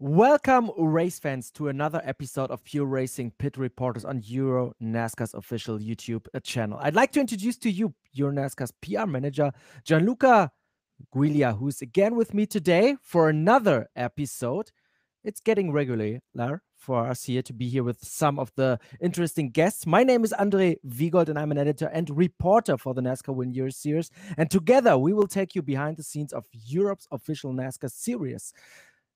Welcome, race fans, to another episode of Pure Racing Pit Reporters on EuroNASCAR's official YouTube channel. I'd like to introduce to you EuroNASCAR's PR manager, Gianluca Guiglia, who's again with me today for another episode. It's getting regular for us here to be here with some of the interesting guests. My name is Andre Wiegold, and I'm an editor and reporter for the NASCAR Whelen Euro Series. And together, we will take you behind the scenes of Europe's official NASCAR series.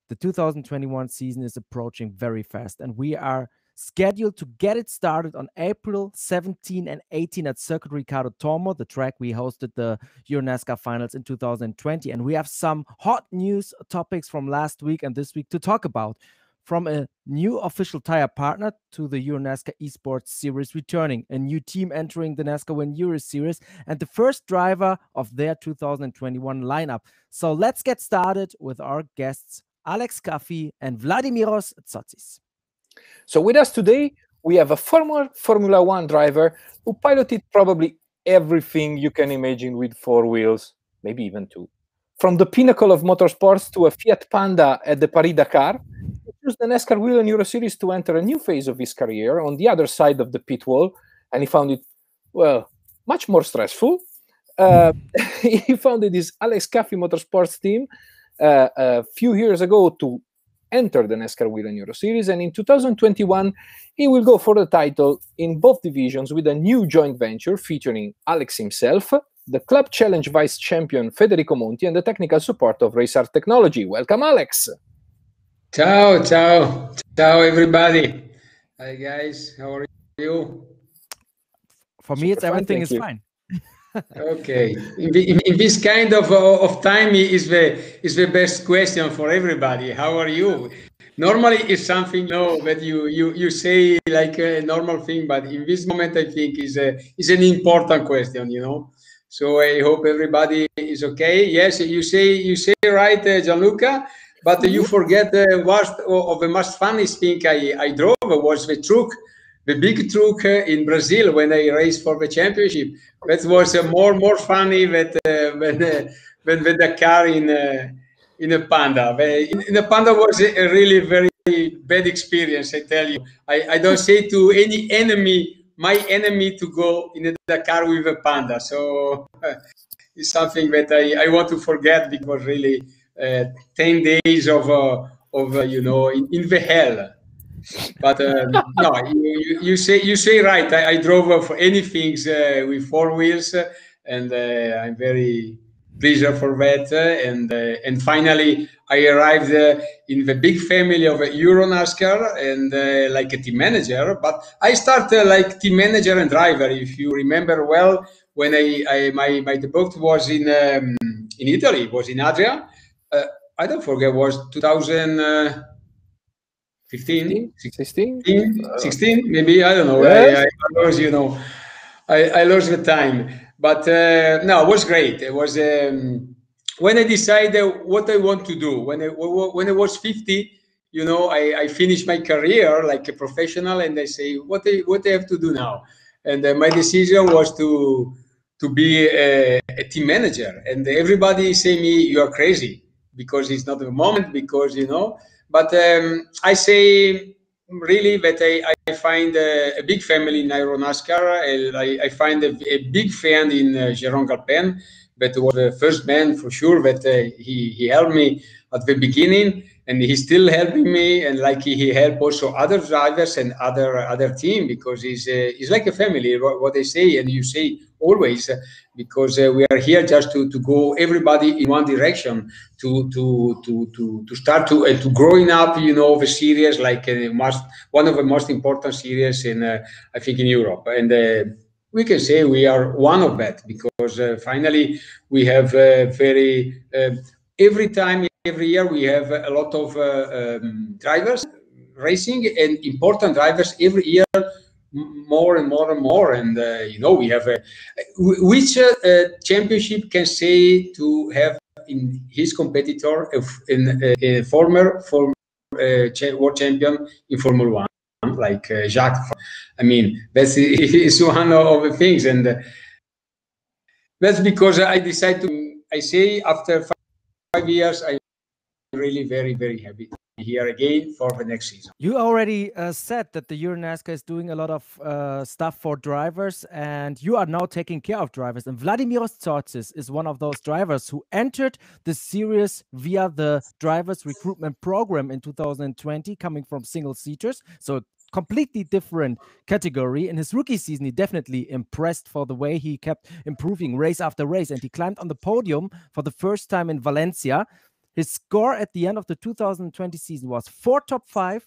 The 2021 season is approaching very fast, and we are scheduled to get it started on April 17 and 18 at Circuit Ricardo Tormo, the track we hosted the EuroNASCAR finals in 2020. And we have some hot news topics from last week and this week to talk about. From a new official tire partner to the EuroNASCAR Esports Series returning, a new team entering the NASCAR Whelen Euro Series, and the first driver of their 2021 lineup. So let's get started with our guests, Alex Caffi and Vladimiros Tziortzis. So with us today, we have a former Formula One driver who piloted probably everything you can imagine with four wheels, maybe even two. From the pinnacle of motorsports to a Fiat Panda at the Paris-Dakar, he chose the NASCAR Whelen Euro Series to enter a new phase of his career on the other side of the pit wall, and he found it, well, much more stressful. He founded his Alex Caffi Motorsports team a few years ago to enter the NASCAR Whelen Euro Series, and in 2021 he will go for the title in both divisions with a new joint venture featuring Alex himself, the Club Challenge Vice Champion Federico Monti, and the technical support of Race Art Technology. Welcome, Alex. Ciao, ciao, ciao, everybody. Hi, guys. How are you? For me, everything is fine. Okay. In this kind of time is the best question for everybody. How are you? Normally, it's something that you say like a normal thing, but in this moment, I think is an important question. So I hope everybody is okay. Yes, you say right, Gianluca. But you forget one of the most funniest thing I drove was the truck. The big truck in Brazil when I raced for the championship. That was more funny than the car in a Panda. In a Panda was a really very bad experience, I tell you. I don't say to any enemy, my enemy, to go in the car with a Panda. So it's something that I want to forget because really 10 days of in the hell. But no, you say right. I drove for anything with four wheels, and I'm very pleased for that. And finally, I arrived in the big family of EuroNASCAR and like a team manager. But I started like team manager and driver. If you remember well, when my debut was in Italy, it was in Adria. I don't forget, was 2000. 15, 16, maybe, I don't know. Yes. I lost, I lost the time. But no, it was great. It was when I decided what I want to do. When I was 50, I finished my career like a professional, and I say, what I have to do now? And my decision was to be a team manager. And everybody say me, you are crazy, because it's not the moment, because, But I say really that I find a big family in EuroNASCAR. I find a big fan in Jérôme Galpin, that was the first man for sure that he helped me at the beginning, and he's still helping me, and like he helped also other drivers and other team, because he's like a family, what they say, and you say always, because we are here just to go everybody in one direction, to start to growing up, the series, like one of the most important series in I think in Europe, and we can say we are one of that, because finally we have very every year we have a lot of drivers racing, and important drivers every year, more and more and more. And we have which championship can say to have in his competitor a former world champion in Formula One, like Jacques. I mean, that's is one of the things, and that's because I decided to. I say after 5 years, I'm really very, very happy. here again for the next season. You already said that the EuroNASCAR is doing a lot of stuff for drivers, and you are now taking care of drivers. And Vladimiros Tziortzis is one of those drivers who entered the series via the drivers recruitment program in 2020, coming from single seaters. So completely different category. In his rookie season, he definitely impressed for the way he kept improving race after race, and he climbed on the podium for the first time in Valencia. His score at the end of the 2020 season was 4 top 5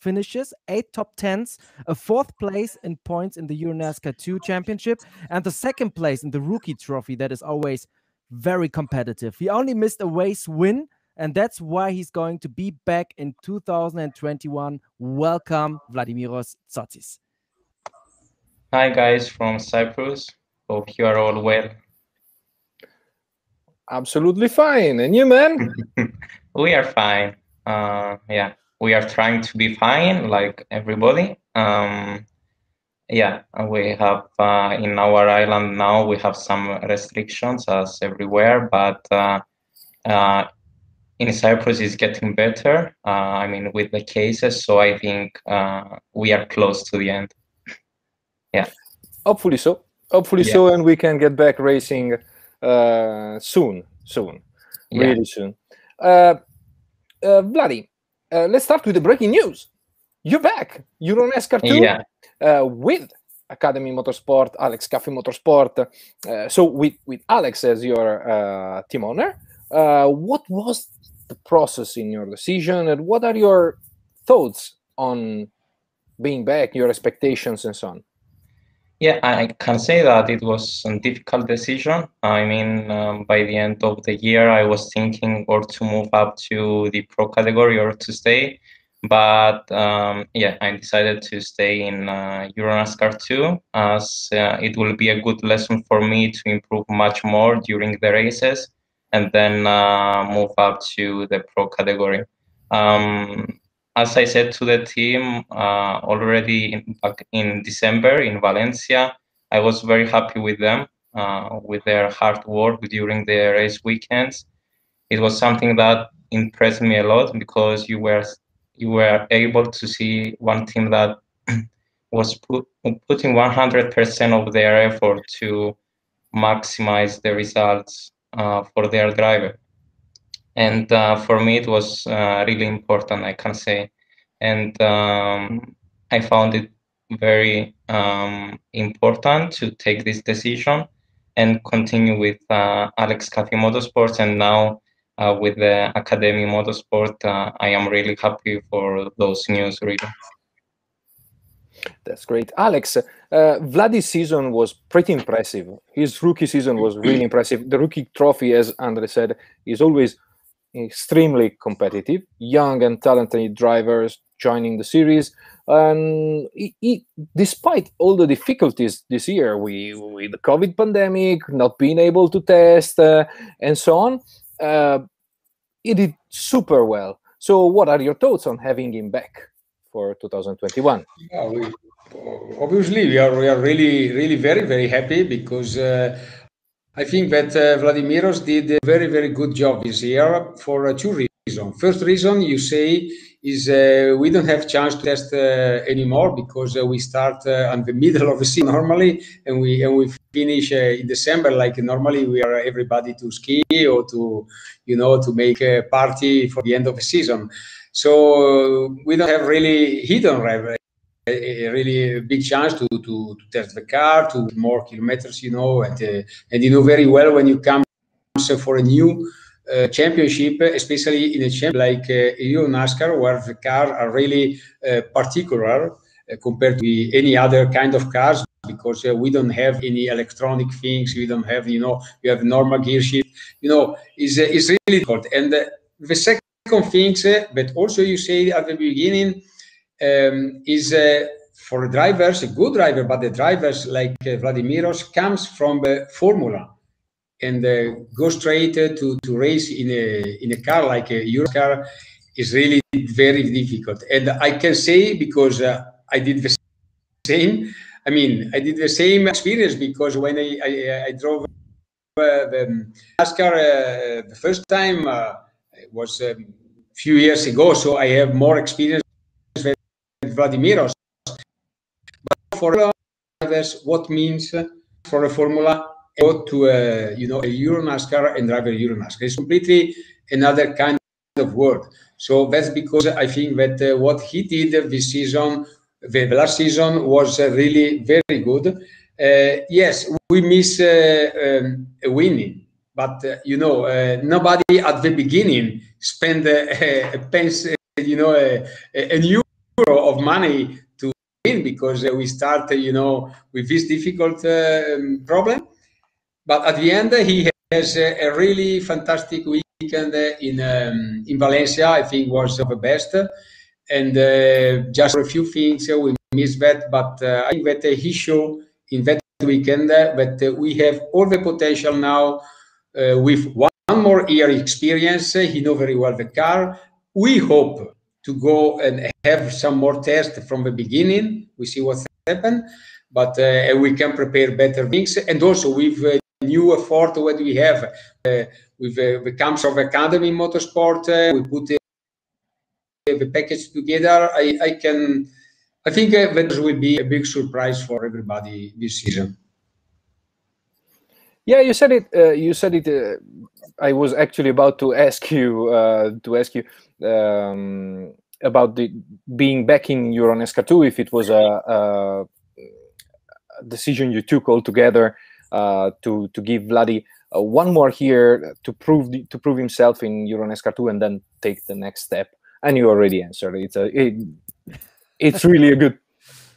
finishes, 8 top 10s, a 4th place in points in the EuroNASCAR 2 championship, and the 2nd place in the rookie trophy that is always very competitive. He only missed a race win, and that's why he's going to be back in 2021. Welcome, Vladimiros Tziortzis. Hi guys from Cyprus. Hope you are all well. Absolutely fine. And you, man? We are fine. Yeah, we are trying to be fine, like everybody. Yeah, we have in our island now we have some restrictions as everywhere, but in Cyprus it's getting better. I mean, with the cases, so I think we are close to the end. Yeah. Hopefully so. Hopefully so, and we can get back racing soon, really soon. Vladi, let's start with the breaking news. You're back, EuroNASCAR 2, with Academy Motorsport, Alex Caffi Motorsport. So with Alex as your team owner, what was the process in your decision, and what are your thoughts on being back, your expectations, and so on? Yeah, I can say that it was a difficult decision. I mean, by the end of the year, I was thinking or to move up to the pro category or to stay. But yeah, I decided to stay in EuroNASCAR 2 as it will be a good lesson for me to improve much more during the races and then move up to the pro category. As I said to the team already back in December in Valencia, I was very happy with them, with their hard work during the race weekends. It was something that impressed me a lot because you were able to see one team that was putting 100% of their effort to maximize the results for their driver. And for me, it was really important, I can say. And I found it very important to take this decision and continue with Alex Caffi Motorsports. And now with the Academy Motorsport, I am really happy for those news, really. That's great. Alex, Vladi's season was pretty impressive. His rookie season was really impressive. The rookie trophy, as Andre said, is always extremely competitive. Young and talented drivers joining the series. And despite all the difficulties this year with the COVID pandemic, not being able to test, and so on, he did super well. So what are your thoughts on having him back for 2021? Yeah, obviously, we are really very happy because I think that Vladimiros did a very good job this year for 2 reasons. First reason, you say, is we don't have chance to test anymore because we start in the middle of the season normally, and we finish in December. Like normally, we are everybody to ski or to to make a party for the end of the season. So we don't have really hidden a really big chance to test the car, to more kilometers, and you know very well when you come for a new championship, especially in a championship like EuroNASCAR, where the cars are really particular compared to any other kind of cars, because we don't have any electronic things, we don't have, we have normal gear shift, is really difficult. And the second thing, but also you say at the beginning, is for drivers, a good driver, but the drivers like Vladimiros comes from the formula and go straight to race in a car like a Euro car is really very difficult. And I can say because I did the same. I mean, I did the same experience because when I drove the NASCAR the first time, it was few years ago, so I have more experience with Vladimiros. But for drivers, what means for a Formula go to a EuroNASCAR and drive a EuroNASCAR? It's completely another kind of world. So that's because I think that what he did this season, the last season, was really very good. Yes, we miss winning, but nobody at the beginning spend a pence, an euro of money to win, because we start, with this difficult problem. But at the end, he has a really fantastic weekend in Valencia. I think was the best. And just for a few things, we missed that. But I think that he showed in that weekend that we have all the potential now with one more year experience. He knows very well the car. We hope to go and have some more tests from the beginning. We see what's happened, but we can prepare better things. And also with new effort what we have with the camps of Academy Motorsport, we put the package together. I think that will be a big surprise for everybody this season. Yeah, you said it. I was actually about to ask you about the being back in EuroNASCAR 2, if it was a decision you took altogether to give Vladi one more year to prove himself in EuroNASCAR 2 and then take the next step. And you already answered. It's really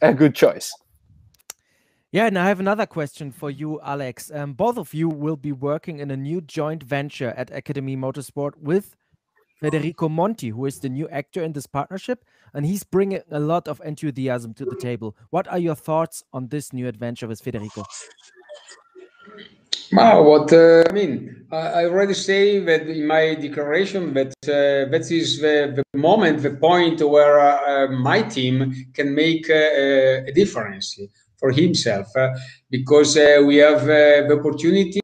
a good choice. Yeah, and I have another question for you, Alex. Both of you will be working in a new joint venture at Academy Motorsport with Federico Monti, who is the new actor in this partnership, and he's bringing a lot of enthusiasm to the table. What are your thoughts on this new adventure with Federico? Wow, I already say that in my declaration that that is the moment, the point where my team can make a difference for himself, because we have the opportunity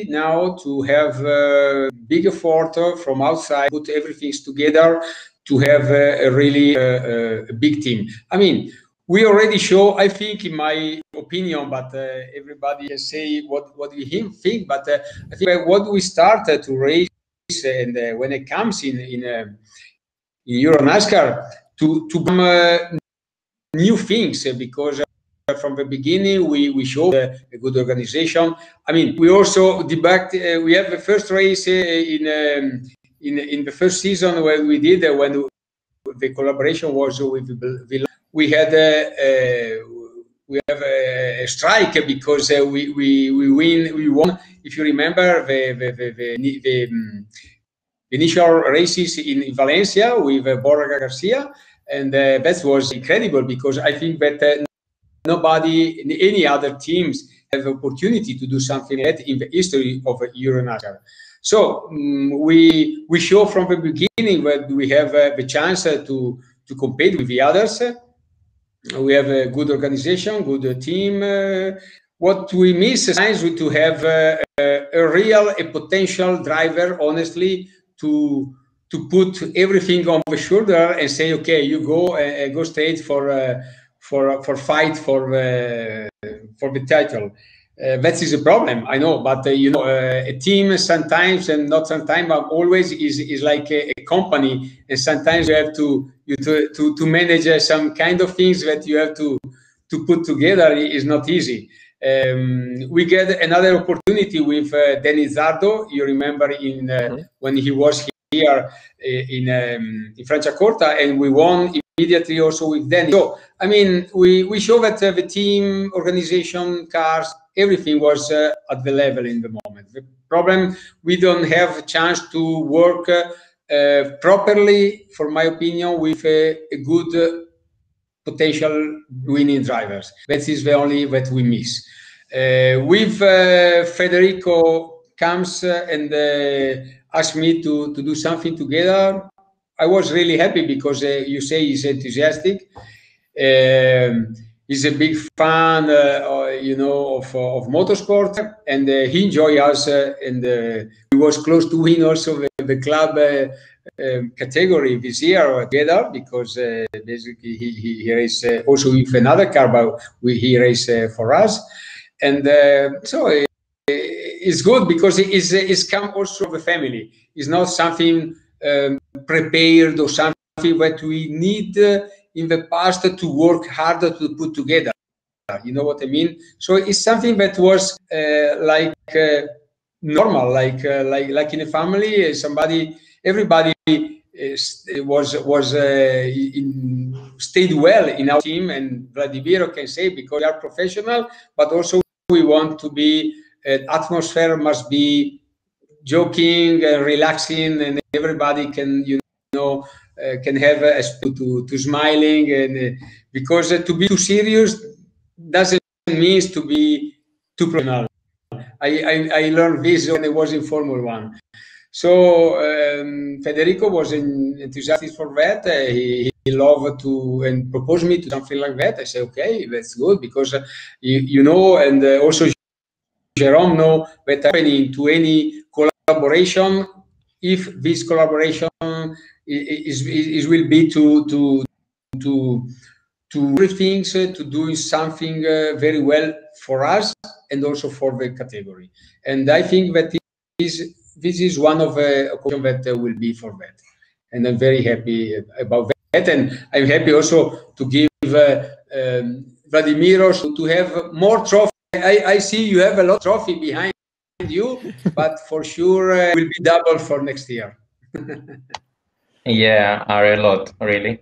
now to have a big effort from outside, put everything together to have a really big team. We already show, I think, in my opinion, but everybody can say what we think. But I think what we started to raise, and when it comes in EuroNASCAR, to become new things, because from the beginning we showed a good organization. We also debunked. We have the first race in the first season where we did when the collaboration was with Villa. We had we have a strike because we won. If you remember the initial races in Valencia with Borja Garcia, and that was incredible, because I think that nobody in any other teams have the opportunity to do something like that in the history of EuroNASCAR. So we show from the beginning that we have the chance to compete with the others. We have a good organization, good team. What we miss is to have a potential driver, honestly, to put everything on the shoulder and say, okay, you go straight for fight for the title. That is a problem, I know, but a team sometimes, and not sometimes, but always is like a company, and sometimes you have to manage some kind of things that you have to put together. Is not easy. We get another opportunity with Denis Zardo. You remember when he was here in Franciacorta, and we won immediately also with Denis. So we show that the team, organization, cars, everything was at the level in the moment. The problem, we don't have a chance to work properly, for my opinion, with a good potential winning drivers. That is the only that we miss. With Federico comes and asked me to do something together. I was really happy, because you say he's enthusiastic. He's a big fan, of motorsport, and he enjoys us. And he was close to win also the the club category this year together, because basically he raced also with another car, but he raced for us, and so it's good because it's come also of a family. It's not something prepared or something that we need in the past to work harder to put together. You know what I mean? So it's something that was normal, like in a family. Everybody stayed well in our team, and Vladimiro can say, because we are professional, but also we want to be. Atmosphere must be joking, relaxing, and everybody can can have a to smiling, and because to be too serious doesn't mean to be too professional. I learned this when I was in Formula One. So Federico was enthusiastic for that. He loved to and proposed me to something like that. I said, okay, that's good, because you know, and also Jerome know that happening to any collaboration, if this collaboration is will be to things, to doing something very well for us and also for the category. And I think that this is one of the occasions that will be for that. And I'm very happy about that. And I'm happy also to give Vladimiros to have more trophies. I see you have a lot of trophy behind you, but for sure will be double for next year. Yeah, are a lot, really.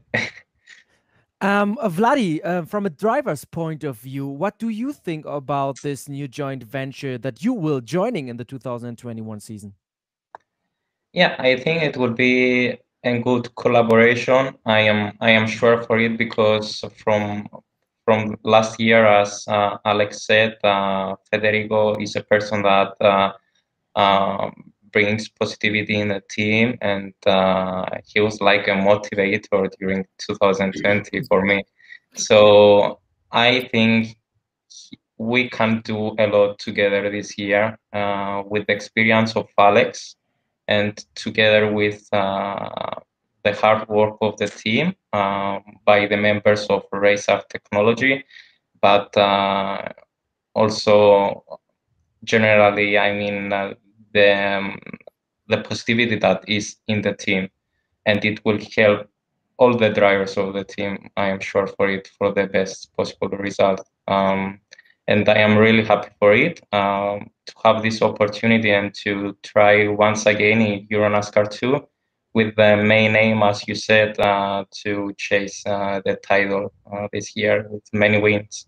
Vladi, from a driver's point of view, what do you think about this new joint venture that you will joining in the 2021 season? Yeah, I think it would be a good collaboration. I am sure for it, because from last year, as Alex said, Federico is a person that brings positivity in the team, and he was like a motivator during 2020 for me. So I think we can do a lot together this year with the experience of Alex, and together with the hard work of the team by the members of Racer Technology, but also generally, I mean, the positivity that is in the team, and it will help all the drivers of the team, I am sure, for the best possible result. And I am really happy for it, to have this opportunity and to try once again in EuroNASCAR 2 with the main aim, as you said, to chase the title this year with many wins.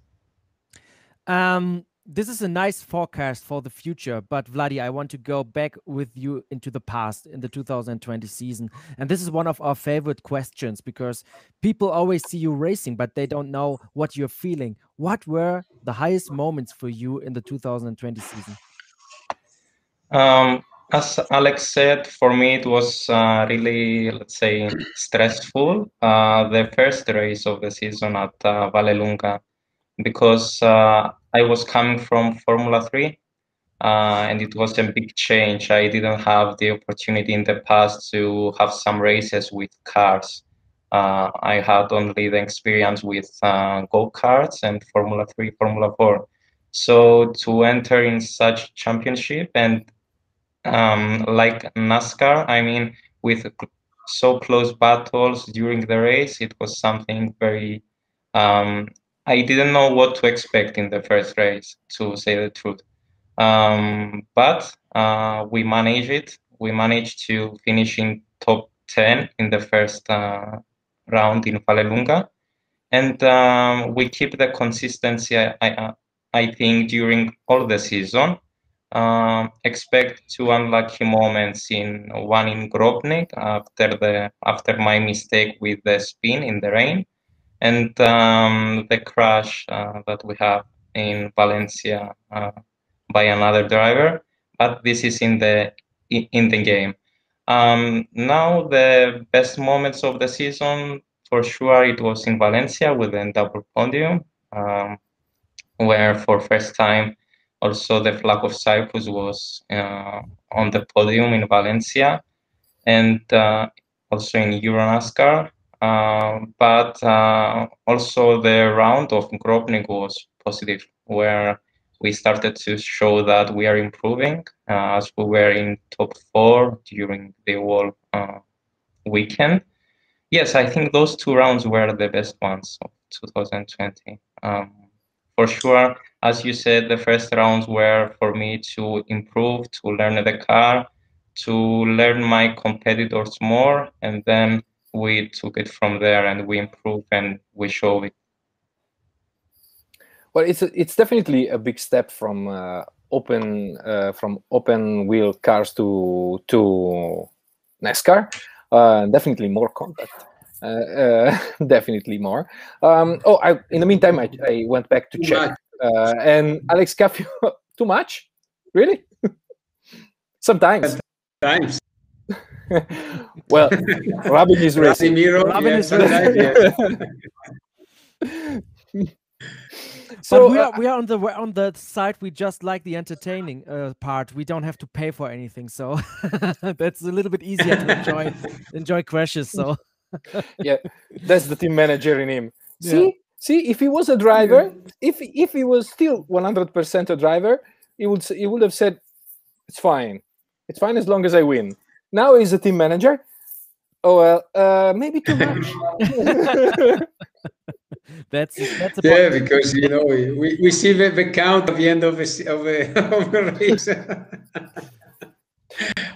This is a nice forecast for the future, but Vladi, I want to go back with you into the past, in the 2020 season. And this is one of our favorite questions, because people always see you racing, but they don't know what you're feeling. What were the highest moments for you in the 2020 season? As Alex said, for me it was really, let's say, stressful. The first race of the season at Vallelunga, because I was coming from Formula 3, and it was a big change. I didn't have the opportunity in the past to have some races with cars. I had only the experience with go-karts and Formula 3, Formula 4. So to enter in such championship, and like NASCAR, I mean, with so close battles during the race, it was something very. I didn't know what to expect in the first race, to say the truth. But we managed it. We managed to finish in top 10 in the first round in Vallelunga, and we keep the consistency. I think during all the season. Expect two unlucky moments, one in Grobnik after my mistake with the spin in the rain, and the crash that we have in Valencia by another driver. But this is in the game. Now the best moments of the season, for sure, it was in Valencia with the double podium, where for first time also the flag of Cyprus was on the podium in Valencia. and also in EuroNASCAR. But also the round of Grobnik was positive, where we started to show that we are improving, as we were in top 4 during the whole weekend. Yes, I think those 2 rounds were the best ones of 2020. For sure, as you said, the first rounds were for me to improve, to learn the car, to learn my competitors more, and then we took it from there and we improved and we showed it. Well, it's definitely a big step from open wheel cars to NASCAR. Definitely more contact. Definitely more. In the meantime, I went back to check, and Alex Caffi, too much, really? Sometimes. Well, Robin is racing. Robin is racing. So we are on the side. We just like the entertaining part. We don't have to pay for anything, so that's a little bit easier to enjoy crashes. So yeah, that's the team manager in him. See, if he was a driver, if he was still 100% a driver, he would have said, "It's fine as long as I win." Now he's a team manager. Oh well, maybe too much. That's because we see the count at the end of a race.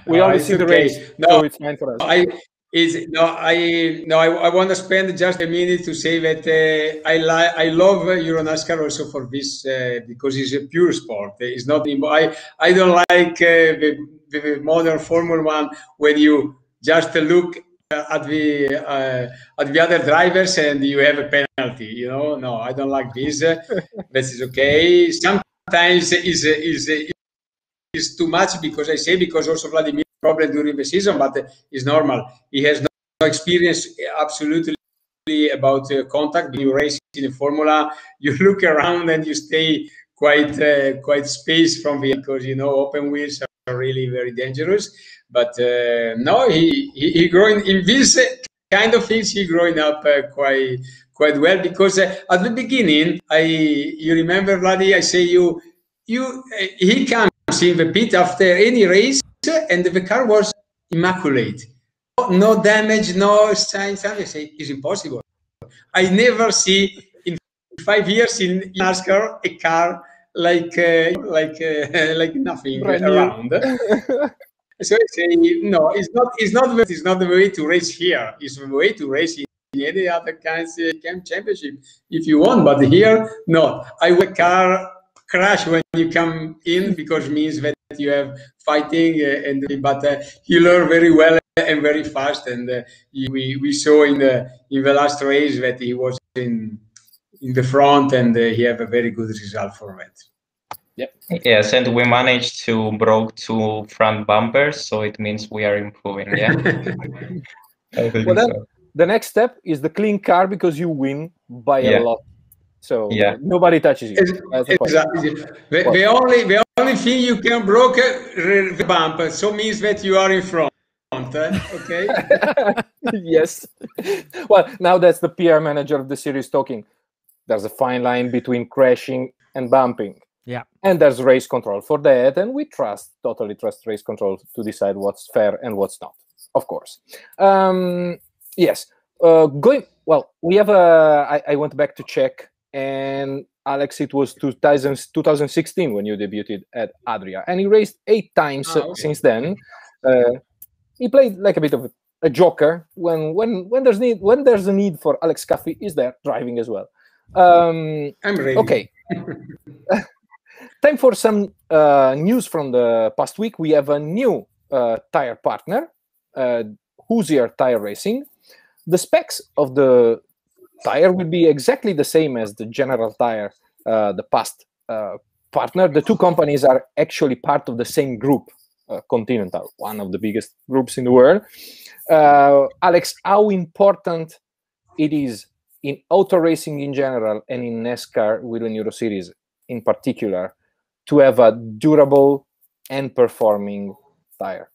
We only see the race, so it's fine for us. I want to spend just a minute to say that I love EuroNASCAR also for this because it's a pure sport. It's not. I don't like the modern Formula One when you just look at the other drivers and you have a penalty. No, I don't like this. This is okay. Sometimes is too much because also Vladimir problem during the season, but it's normal. He has no experience absolutely about contact. When you race in a Formula, you look around and you stay quite spaced from the because open wheels are really very dangerous. But no, he growing in this kind of things. He growing up quite well because at the beginning, you remember, Vladi, I say he comes in the pit after any race and the car was immaculate, no damage, no signs. I say it's impossible. I never see in 5 years in NASCAR a car like nothing around. So I say no, it's not the way to race here. It's the way to race in any other kinds of championship if you want, but here no. I will car crash when you come in because it means that you have fighting but you learn very well and very fast, and we saw in the last race that he was in the front and he have a very good result for that. Yep. Yes, and we managed to broke 2 front bumpers, so it means we are improving. Yeah. Well, then the next step is the clean car because you win by a lot. So nobody touches you. Exactly. The only thing you can block the bump, so means that you are in front. Okay. Yes. Well, now that's the PR manager of the series talking. There's a fine line between crashing and bumping. Yeah. And there's race control for that, and we totally trust race control to decide what's fair and what's not. Of course. Yes. We have I went back to check. And Alex, it was 2016 when you debuted at Adria, and he raced 8 times since then. He played like a bit of a joker when there's a need for Alex Caffi. Is there driving as well? I'm ready. Okay. Time for some news from the past week. We have a new tire partner, Hoosier Tire Racing. The specs of the tire will be exactly the same as the General Tire, the past partner. The 2 companies are actually part of the same group, Continental, one of the biggest groups in the world. Alex, how important it is in auto racing in general and in NASCAR Whelen Euro Series in particular to have a durable and performing tire?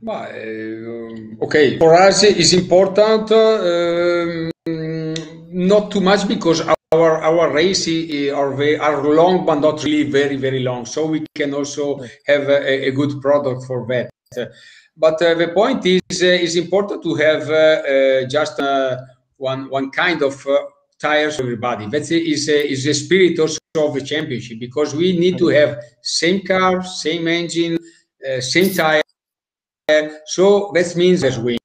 Okay, for us it's important, not too much because our races are long, but not really very long. So we can also have a good product for that. But the point is important to have just one kind of tires for everybody. That is the spirit also of the championship, because we need to have same car, same engine, same tire. So that means as win,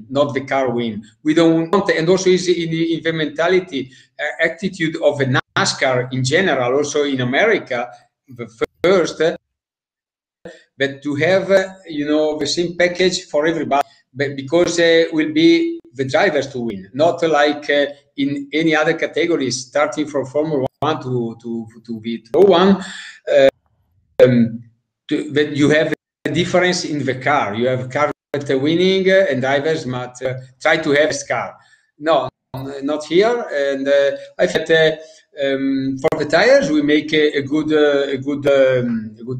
not the car win. We don't want, and also is in the mentality, attitude of the NASCAR in general, also in America, the first, but to have the same package for everybody, but because will be the drivers to win, not like in any other categories, starting from Formula One to the one. That you have a difference in the car. You have car that are winning and drivers might try to have a car. No, not here. And I think for the tires we make a good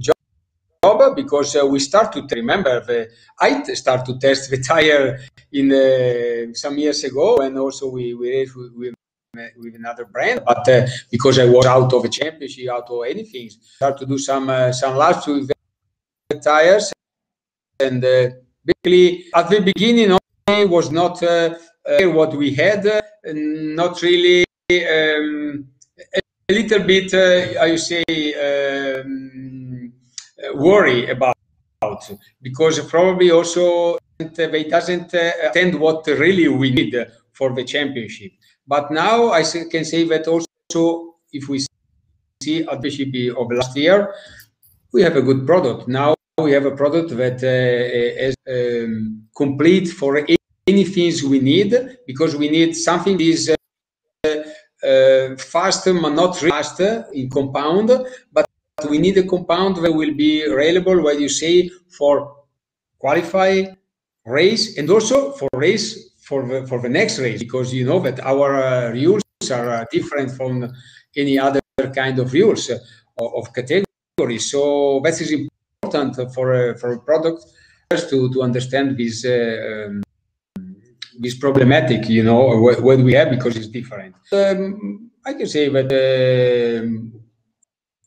job, because we start to remember I start to test the tire in some years ago, and also we with another brand, but because I was out of a championship, out of anything, start to do some laps with the tires, and basically at the beginning was not what we had, not really a little bit I say worry about, because probably also they doesn't attend what really we need for the championship. But now I can say that also, if we see at the championship of last year, we have a good product. Now we have a product that is complete for anything we need, because we need something that is fast, but not really fast in compound, but we need a compound that will be reliable, what you say, for qualify, race, and also for race for the next race, because you know that our rules are different from any other kind of rules of category. So that is important for a product to understand this problematic, what we have, because it's different. I can say that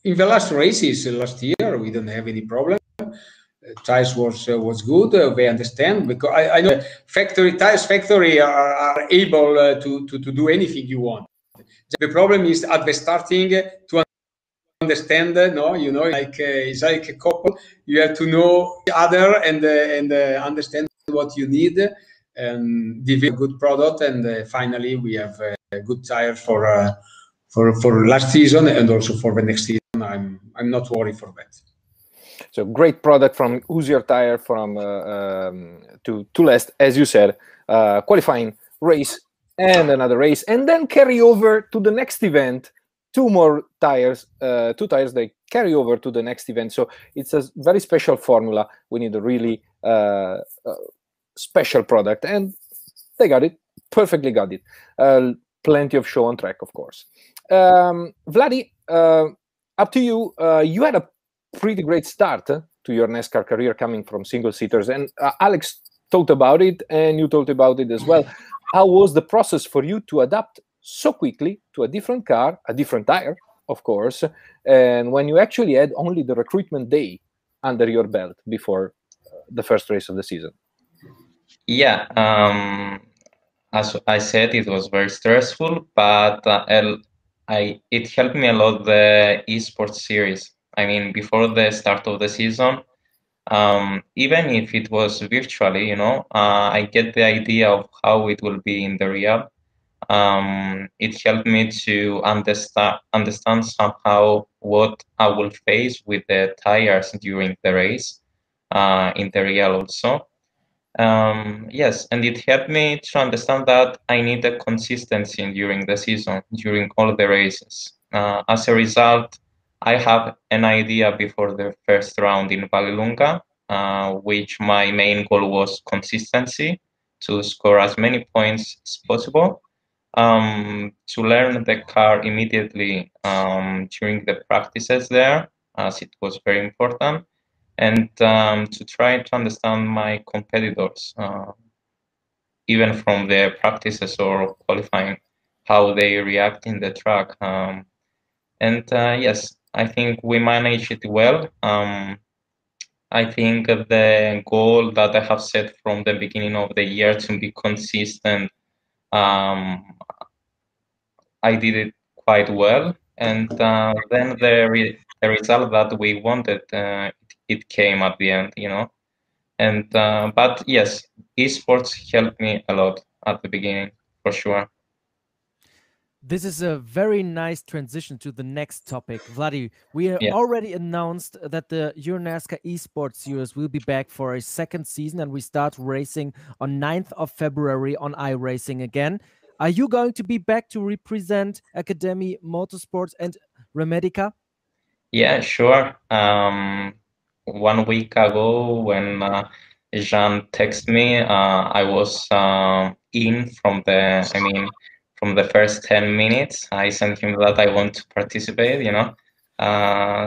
in the last races last year we don't have any problem. Tires was good. They understand, because I know tires factory are able to do anything you want. The problem is at the starting to understand. No, like it's like a couple. You have to know each other and understand what you need, and develop a good product. And finally, we have a good tire for last season and also for the next season. I'm not worried for that. So great product from Hoosier Tire from to last, as you said, qualifying race and another race, and then carry over to the next event. Two more tires, two tires they carry over to the next event. So it's a very special formula. We need a really special product, and they got it, perfectly got it. Plenty of show on track, of course. Vladi, up to you. You had a pretty great start to your NASCAR career, coming from single-seaters, and Alex talked about it, and you talked about it as well. How was the process for you to adapt so quickly to a different car, a different tire, of course, and when you actually had only the recruitment day under your belt before the first race of the season? Yeah, as I said, it was very stressful, but it helped me a lot, the esports series. I mean, before the start of the season, even if it was virtually, I get the idea of how it will be in the real. It helped me to understand somehow what I will face with the tires during the race, in the real also. Yes, and it helped me to understand that I need a consistency during the season, during all the races. As a result, I have an idea before the first round in Vallelunga, which my main goal was consistency, to score as many points as possible, to learn the car immediately during the practices there, as it was very important. and to try to understand my competitors, even from their practices or qualifying, how they react in the track. And yes, I think we managed it well. I think the goal that I have set from the beginning of the year to be consistent, I did it quite well. And then the result that we wanted, it came at the end, you know. And but yes, esports helped me a lot at the beginning, for sure. This is a very nice transition to the next topic. Vladi, we Yeah. already announced that the EuroNASCAR Esports Series will be back for a second season, and we start racing on 9th of February on iRacing again. Are you going to be back to represent Academy Motorsports and Remedica? Yeah, sure. 1 week ago, when Jean texted me, I was in from from the first 10 minutes. I sent him that I want to participate, you know.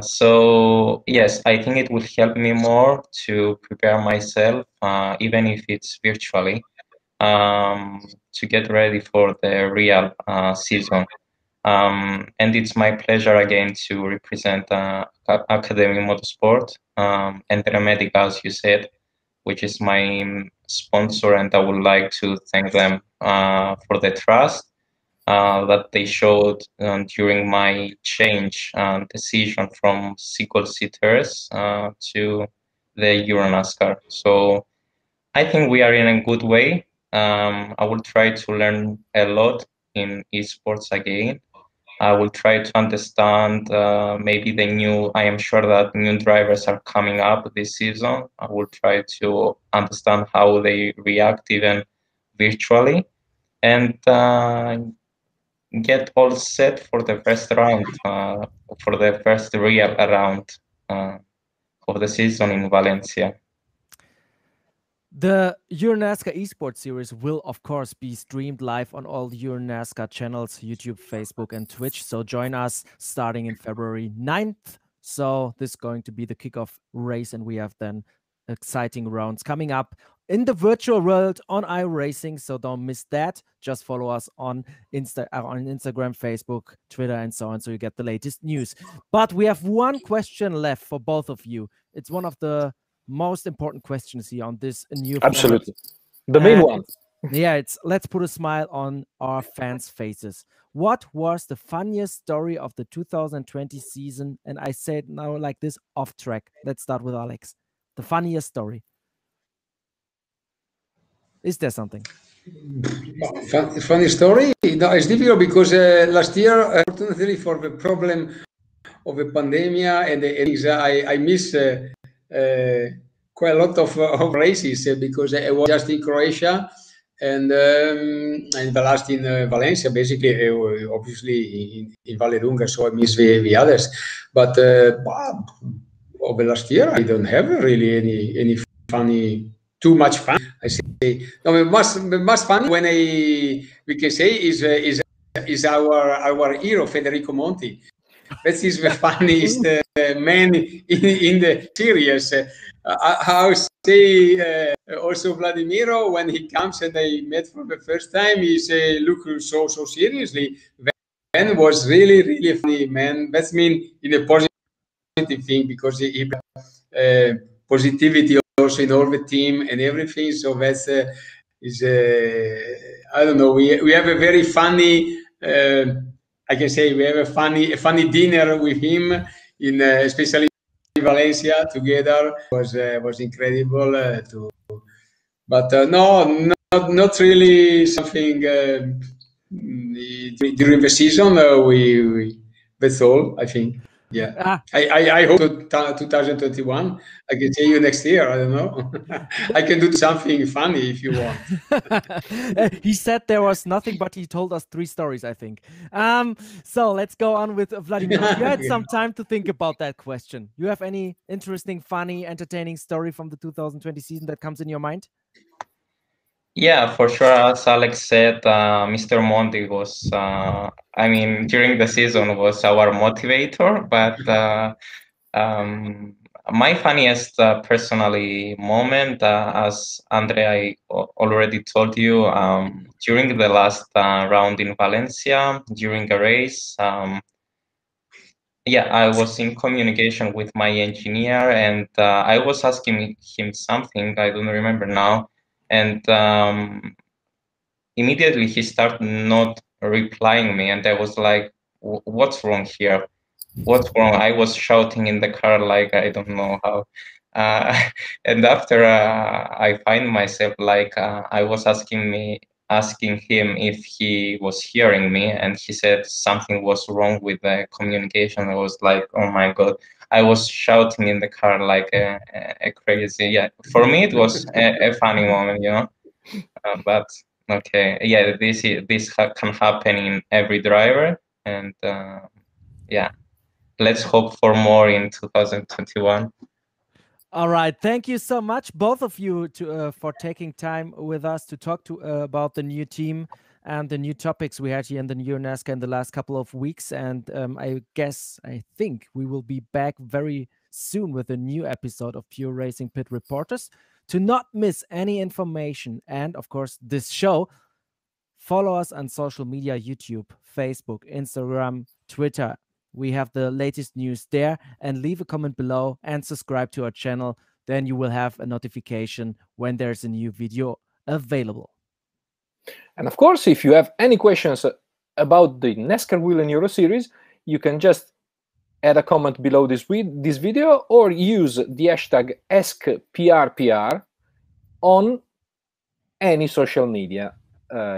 So yes, I think it will help me more to prepare myself, even if it's virtually, to get ready for the real season. And it's my pleasure again to represent Academy Motorsport and Remedica, as you said, which is my sponsor, and I would like to thank them for the trust that they showed during my change decision from single seaters to the EuroNASCAR. So I think we are in a good way. I will try to learn a lot in esports again. I will try to understand maybe I am sure that new drivers are coming up this season. I will try to understand how they react even virtually, and get all set for the first round, for the first real round of the season in Valencia. The EuroNASCAR Esports Series will, of course, be streamed live on all EuroNASCAR channels, YouTube, Facebook, and Twitch. So join us starting in February 9th. So this is going to be the kickoff race, and we have then exciting rounds coming up in the virtual world on iRacing. So don't miss that. Just follow us on Instagram, Facebook, Twitter, and so on, so you get the latest news. But we have one question left for both of you. It's one of the most important questions here on this new Absolutely. format. The main one. It's let's put a smile on our fans' faces. What was the funniest story of the 2020 season? And I say it now like this, off track. Let's start with Alex. The funniest story. Is there something? Funny story? No, it's difficult because last year, unfortunately, for the problem of the pandemic and the things, I miss quite a lot of races because I was just in Croatia and the last in Valencia, basically, obviously in Vallelunga, so I miss the others. But over last year, I don't have really any funny, too much fun. I say no. The most fun when we can say is our hero Federico Monti. That is the funniest man in the series. I say also Vladimiro, when he comes and I met for the first time, he say look so seriously. Then was really funny, man. That's mean in a positive thing because he positivity also in all the team and everything. So that's is I don't know. We have a very funny. I can say we have a funny dinner with him in especially in Valencia together. Was incredible but no, not really something during the season. We that's all I think. Yeah, I hope 2021. I can tell you next year. I don't know. I can do something funny if you want. He said there was nothing, but he told us 3 stories, I think. So let's go on with Vladimir. You had some time to think about that question. You have any interesting, funny, entertaining story from the 2020 season that comes in your mind? Yeah, for sure. As Alex said, Mr. Monti was, during the season was our motivator, but my funniest personally moment, as Andre, I already told you, during the last round in Valencia, during a race, yeah, I was in communication with my engineer, and I was asking him something, I don't remember now, and immediately he started not replying me, and I was like, what's wrong here? What's wrong? I was shouting in the car like I don't know how. And after I find myself like I was asking him if he was hearing me, and he said something was wrong with the communication. I was like, oh my god! I was shouting in the car like a crazy. Yeah, for me it was a funny moment, you know. But okay, yeah, this can happen in every driver, and yeah. Let's hope for more in 2021. All right, thank you so much, both of you, for taking time with us to talk to about the new team and the new topics we had here in the EuroNASCAR in the last couple of weeks. And I think we will be back very soon with a new episode of Pure Racing Pit Reporters. To not miss any information and, of course, this show, follow us on social media: YouTube, Facebook, Instagram, Twitter. We have the latest news there, and leave a comment below and subscribe to our channel. Then you will have a notification when there's a new video available. And of course, if you have any questions about the NASCAR Whelen Euro Series, you can just add a comment below this video, or use the hashtag AskPRPR on any social media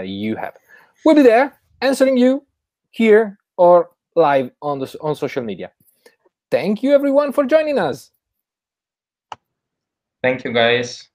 you have. We'll be there answering you here or live on social media. Thank you everyone for joining us. Thank you, guys.